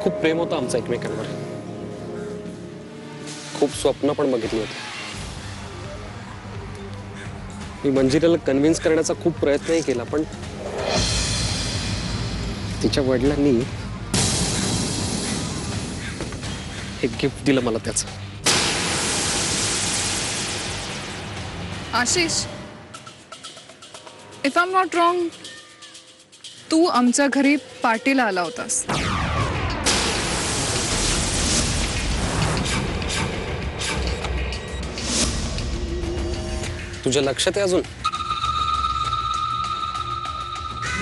खूप प्रेम होतं आमचं एकमेकांवर. खूप स्वप्न पण बघितली होती. मी मंजिरीला कन्व्हिन्स करण्याचा खूप प्रयत्नही केला, पण तिच्या वडिलांनी एक गिफ्ट दिलं मला त्याचं. Ashish, if I am not wrong, तू आमच्या घरी पार्टीला आला होतास. तुझ्या लक्षात आहे अजून?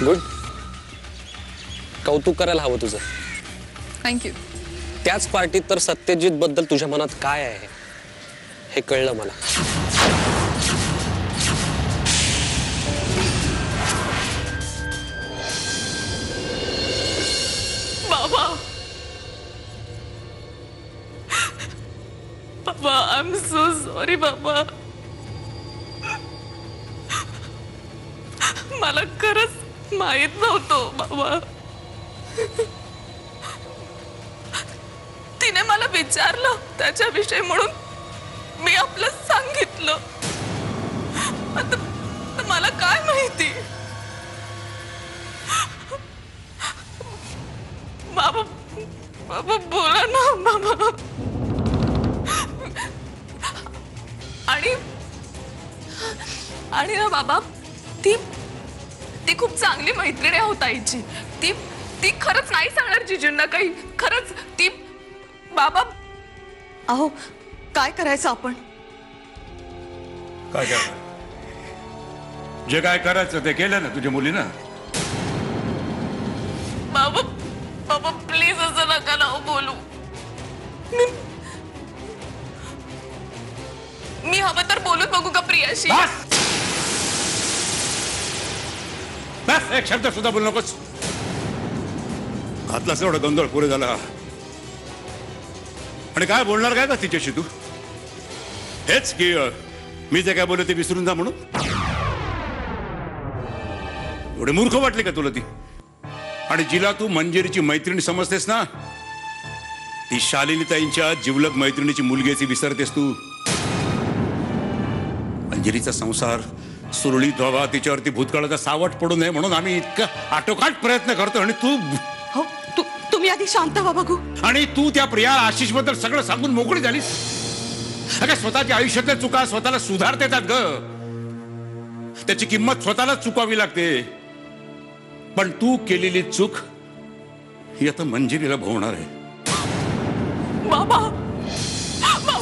गुड. कौतुक करायला हवं तुझं. थँक्यू. त्याच पार्टीत तर सत्यजित बद्दल तुझ्या मनात काय आहे हे कळलं मला. बाबा, बाबा, आय एम सो सॉरी बाबा. मला खरंच माहित नव्हतं बाबा. तिने मला विचारलं त्याच्याविषयी म्हणून मी आपलं सांगितलं. आता मला काय माहिती. बाबा, बाबा बोला ना बाबा. आणि ना बाबा, ती खूप चांगली मैत्रीण आहे होता आईची. ती खरंच नाही सांगणार जिजूंना काही. खरंच ती. बाबा, अहो काय करायचं आपण? काय करणार? जे काय करायचं ते केलं ना तुझ्या मुलीनं. बाबा, बाबा प्लीज असं नका ना बोलू. मी हवं तर बोलून बघू का प्रियाशी? बस एक शब्द सुद्धा बोलू नकोस. घातलास एवढा गोंधळ पुरे झाला. आणि काय बोलणार काय का तिच्याशी तू? हेच की मी जे काय बोलले ते विसरून जा म्हणून. एवढे मूर्ख वाटले का तुला ती? आणि जिला तू मंजिरीची मैत्रिणी समजतेस ना, ती शालिनीताईंच्या जिवलग मैत्रिणीची मुलगी ती विसरतेस तू. मंजिरीचा संसार सुरळीत व्हावा, तिच्यावरती भूतकाळाचा सावट पडू नये म्हणून आम्ही इतका आटोकाट प्रयत्न करतो. आणि तू हो, तुम्ही आधी शांत व्हा बघू. आणि तू त्या प्रिया आशिष बद्दल सगळं सांगून मोकळी झालीस. अगं स्वतःच्या आयुष्यातल्या चुका स्वतःला सुधारता येतात ग. त्याची किंमत स्वतःला चुकावी लागते. पण तू केलेली चूक ही आता मंजिरीला भोवणार आहे. बाबा, बाबा,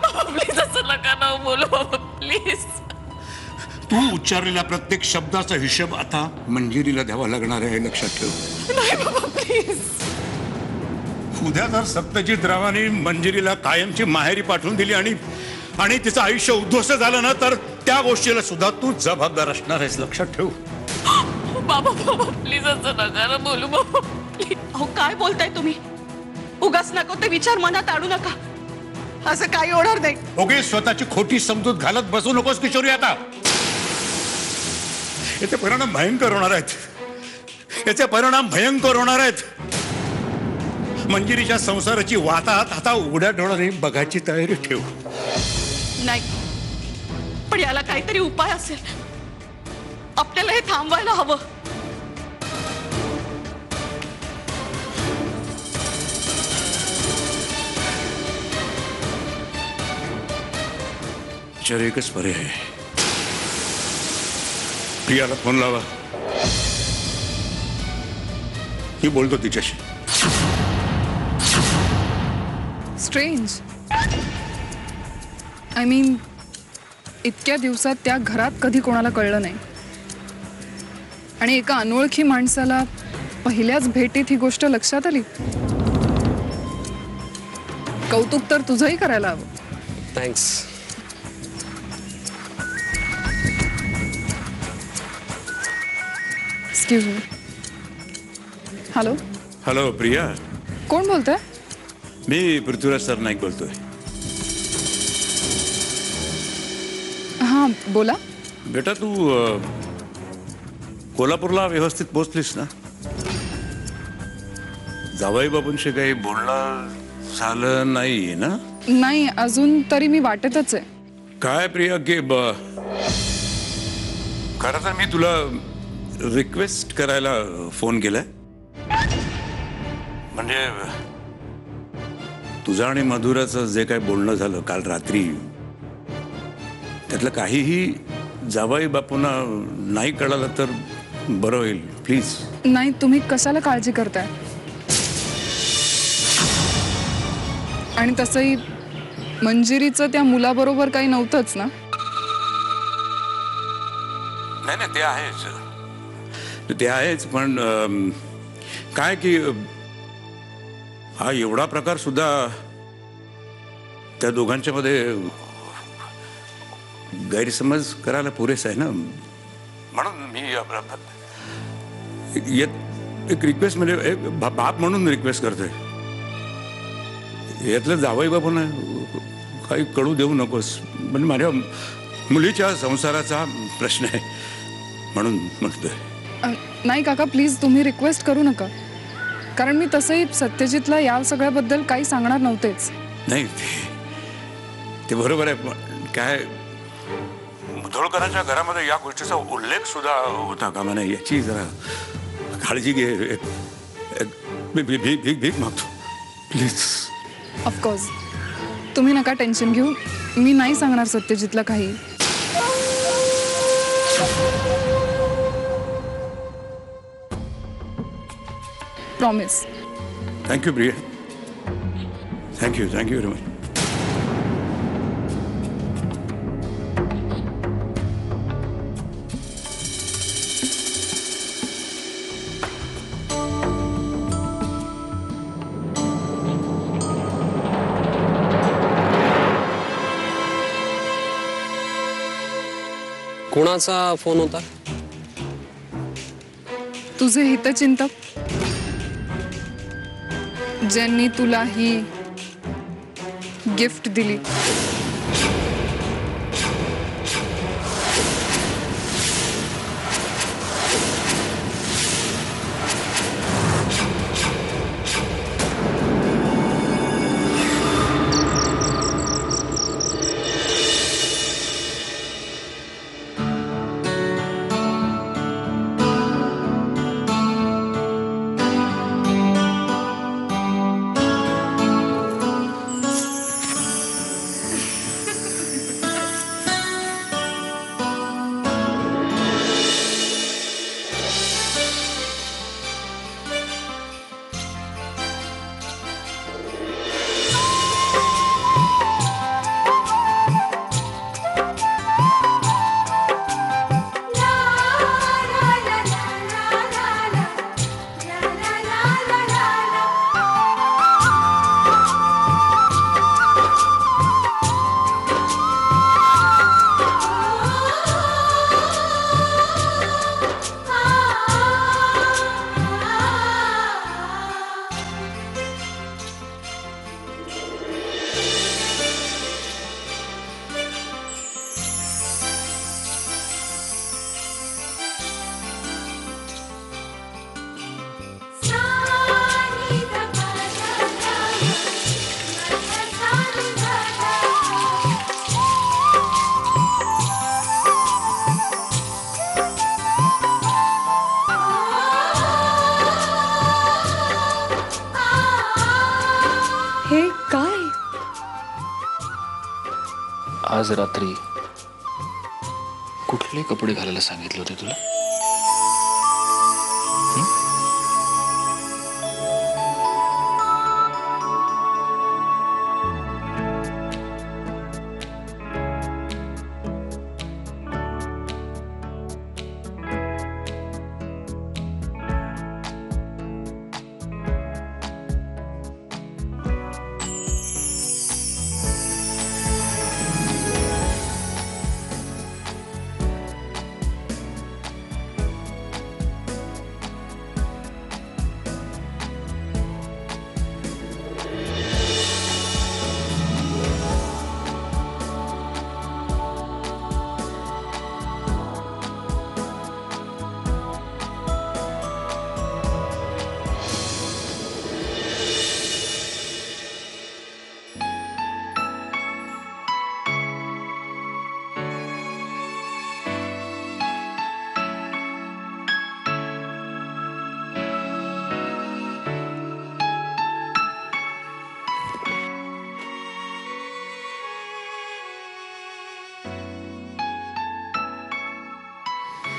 बाबा प्लीज असं नका ना बोलू बाबा प्लीज. तू उच्चारलेल्या प्रत्येक शब्दाचा हिशोब आता मंजिरीला द्यावा लागणार आहे, लक्षात ठेव. नाही बाबा प्लीज. उद्या जर सत्यजित रावांनी मंजिरीला कायमची माहेरी पाठवून दिली आणि तिचं आयुष्य उद्ध्वस्त झालं ना, तर त्या गोष्टीला सुद्धा तू जबाबदार असणार आहेस, लक्षात ठेव. बाबा, बाबा प्लीज असं नका ना बोलू बाबा प्लीज. अहो काय बोलताय तुम्ही? उगाच नको ते विचार मनात आणू नका. असं काही होणार नाही. ओके, स्वतःची खोटी समजूत घालत बसू नकोस किशोरी. आता याचे परिणाम भयंकर होणार आहेत. याचे परिणाम भयंकर होणार आहेत. मंजिरीच्या संसाराची वातात आता उघड्या डोळ्याने बघायची तयारी ठेव. नाही, पण याला काहीतरी उपाय असेल. आपल्याला हे थांबवायला हवं. विचार एकच पर्याय आहे. प्रियाला फोन लावा. मी बोलतो तिच्याशी. स्ट्रेंज. आय मीन, इतक्या दिवसात त्या घरात कधी कोणाला कळलं नाही. आणि एका अनोळखी माणसाला पहिल्याच भेटीत ही गोष्ट लक्षात आली. कौतुक तर तुझंही करायला हवं. Thanks. Excuse me. Hello. Hello Priya. कोण बोलतंय? मी पृथ्वीराज सरनाईक बोलतोय. हां बोला. बेटा तू कोल्हापूरला व्यवस्थित पोहोचलीस ना? जावई बाबूंशी काही बोलणं झालं नाही ना? नाही, अजून तरी मी वाटेतच आहे. काय प्रिया की खरं तर मी तुला रिक्वेस्ट करायला फोन केलाय. म्हणजे तुझं आणि मधुराचं जे काही बोलणं झालं काल रात्री, त्यातलं काहीही जावई बापूंना नाही कळालं तर बरं होईल प्लीज. नाही, तुम्ही कशाला काळजी करताय? आणि तसंही मंजिरीचं त्या मुलाबरोबर काही नव्हतंच ना. नाही नाही, ते आहेच पण काय की हा एवढा प्रकार सुद्धा त्या दोघांच्या मध्ये गैरसमज करायला पुरेसा आहे ना. म्हणून मी एक रिक्वेस्ट म्हणजे एक बाप म्हणून रिक्वेस्ट करतोय. यातलं जावई बापूंना काही कळू देऊ नकोस. म्हणजे माझ्या मुलीच्या संसाराचा प्रश्न आहे म्हणून म्हणतोय. नाही काका, प्लीज तुम्ही रिक्वेस्ट करू नका. कारण मी तसंही सत्यजितला या सगळ्याबद्दल काही सांगणार नव्हतेच. नाही ते बरोबर आहे. काय मुधोळकरांच्या घरामध्ये या गोष्टीचा उल्लेख सुद्धा होता कामा नये याची जरा काळजी घे. भीक मागतो प्लीज. ऑफकोर्स, तुम्ही नका टेन्शन घेऊ. मी नाही सांगणार सत्यजितला काही. Promise. Thank you Priya. Thank you very much. कोणाचा फोन होता? तुझे हितचिंतक, ज्यांनी तुला ही गिफ्ट दिली. आज रात्री कुठले कपडे घालायला सांगितले होते तुला?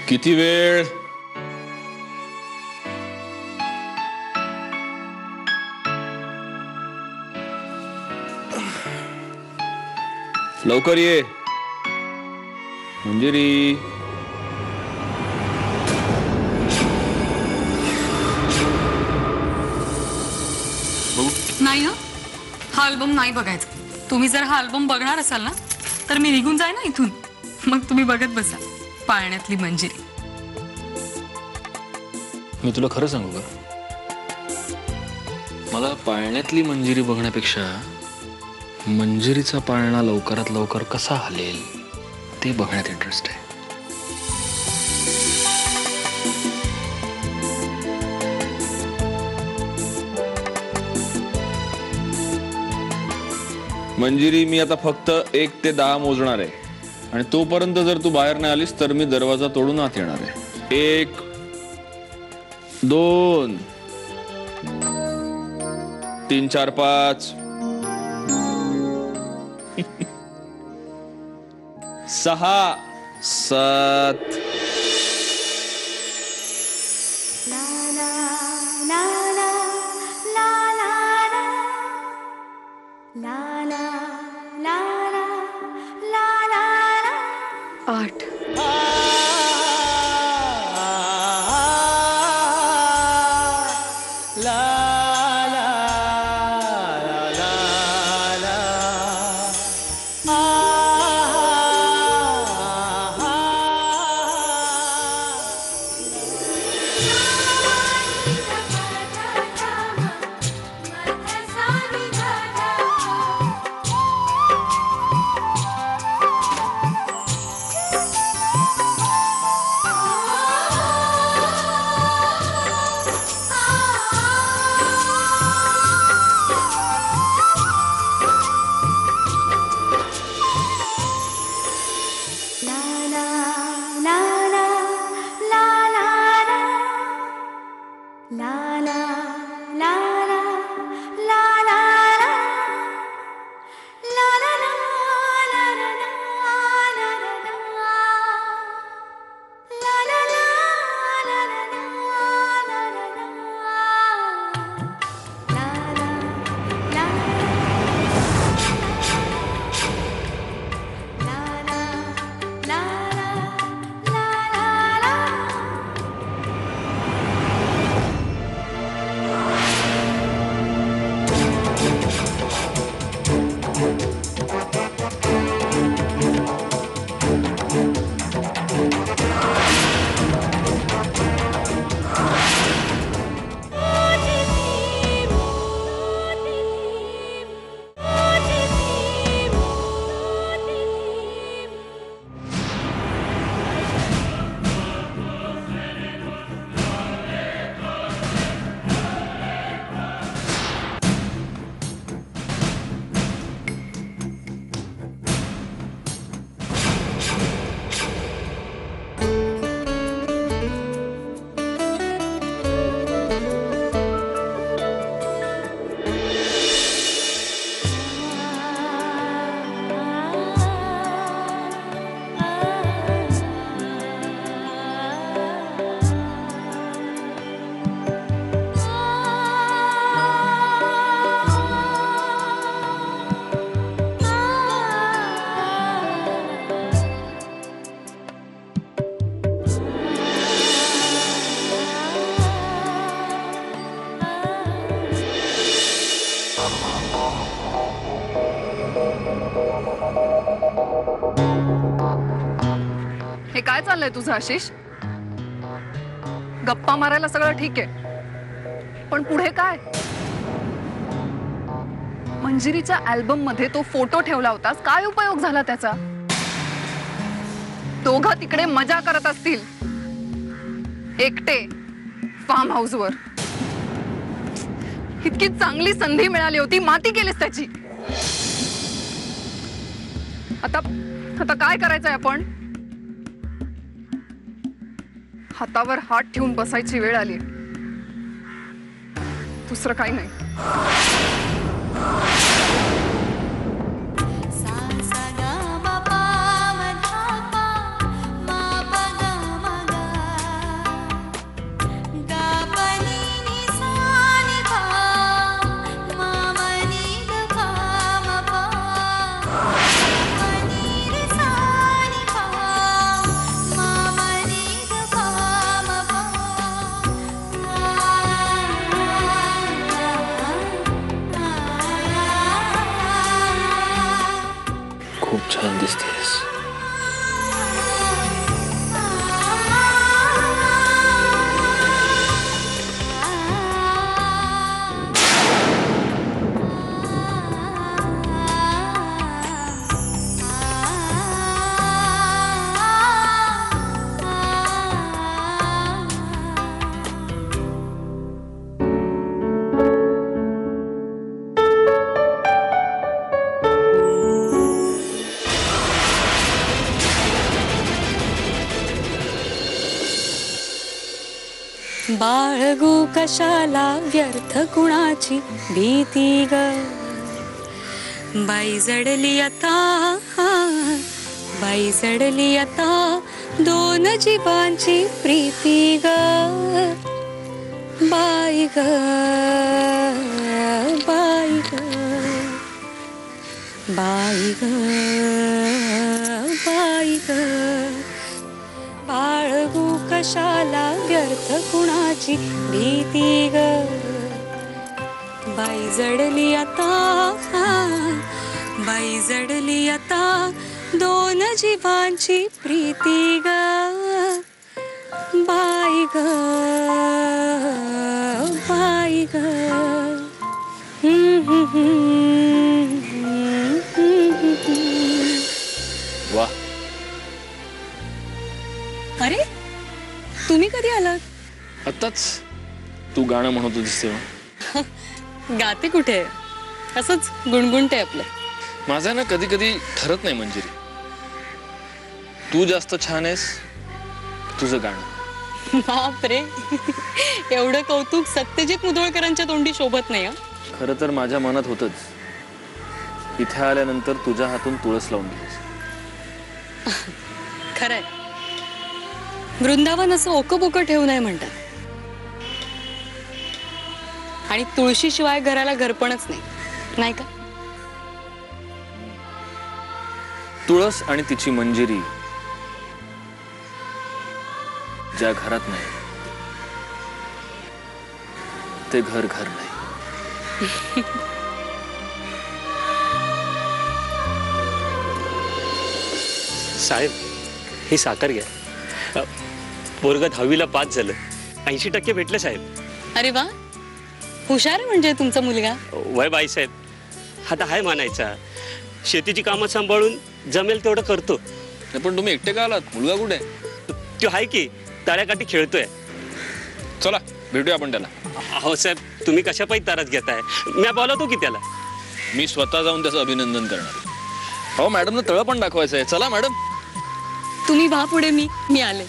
किती वेळ? लवकर ये मंजिरी. नाही हं, हा अल्बम नाही बघायचा. तुम्ही जर हा अल्बम बघणार असाल ना तर मी निघून जाय ना इथून. मग तुम्ही बघत बसा पाळण्यातली मंजिरी. मी तुला खरं सांगू का, मला पाळण्यातली मंजिरी बघण्यापेक्षा मंजिरीचा पाळणा लवकरात लवकर कसा हलेल ते बघण्यात इंटरेस्ट आहे. मंजिरी, मी आता फक्त 1 ते 10 मोजणार आहे आणि तोपर्यंत जर तू बाहेर नाही आलीस तर मी दरवाजा तोडून आत येणार आहे. 1 2 3 4 5 6 7 8 हे काय चाललंय तुझं आशिष? गप्पा मारायला सगळं ठीक आहे, पण पुढे काय? मंजिरीच्या अल्बम मध्ये तो फोटो ठेवला होतास, काय उपयोग झाला त्याचा? दोघं तिकडे मजा करत असतील एकटे फार्म हाऊस वर. इतकी चांगली संधी मिळाली होती, माती केलीस त्याची. आता आता काय करायचंय आपण? हातावर हात ठेवून बसायची वेळ आली. दुसरं काही नाही. सा सा गा मा पा मा धा पा मा पा गा मा गा छान दिसतेस. बाळगू कशाला व्यर्थ कुणाची भीती ग, बाई जडली आता, बाई जडली आता, दोन जीवांची प्रीती ग, बाई ग, बाई ग, बाई ग, बाई ग. बाळगू कशाला व्यर्थ कुणाची भीती ग, बाई जडली आता, बाई जडली आता, दोन जीवांची प्रीती ग, बाई ग, बाई ग. वा, अरे तुम्ही कधी आलात? आत्ताच तू गाणं म्हणत होतीस तेव्हा. गाते कुठे, असंच गुणगुणते आपलं. माझं ना कधी कधी ठरत नाही मंजिरी, तू जास्त छान आहेस तुझं गाणं. बापरे, एवढं कौतुक सत्यजित मुधोळकरांच्या तोंडी शोभत नाही. खरं तर माझ्या मनात होतच, इथे आल्यानंतर तुझ्या हातून तुळस लावून घ्यायचं. खरंय, वृंदावन असं ओकबोकं ठेवू नये म्हणतात, आणि तुळशीशिवाय घराला घरपणच नाही, नाही का? तुळस आणि तिची मंजिरी ज्या घरात नाही ते घर घर नाही. साहेब, ही साखर घ्या. पोरग 10वीला पास झालं, 80% भेटले साहेब. अरे वा, हुशार आहे म्हणजे तुमचा मुलगा. वय बाईसाहेब, आता हाय मानायचा, शेतीची कामं सांभाळून जमेल तेवढं करतो. पण तुम्ही एकटे का आलात? मुलगा कुठे आहे? तो हाय की ताऱ्याकाठी खेळतोय. चला भेटूया आपण त्याला. अहो साहेब, तुम्ही कशा पायी तारच घेताय? मी बोलवतो की त्याला. मी स्वतः जाऊन त्याचं अभिनंदन करणार. हो मॅडमनं तळ पण दाखवायचं आहे. चला मॅडम. तुम्ही व्हा पुढे, मी आले.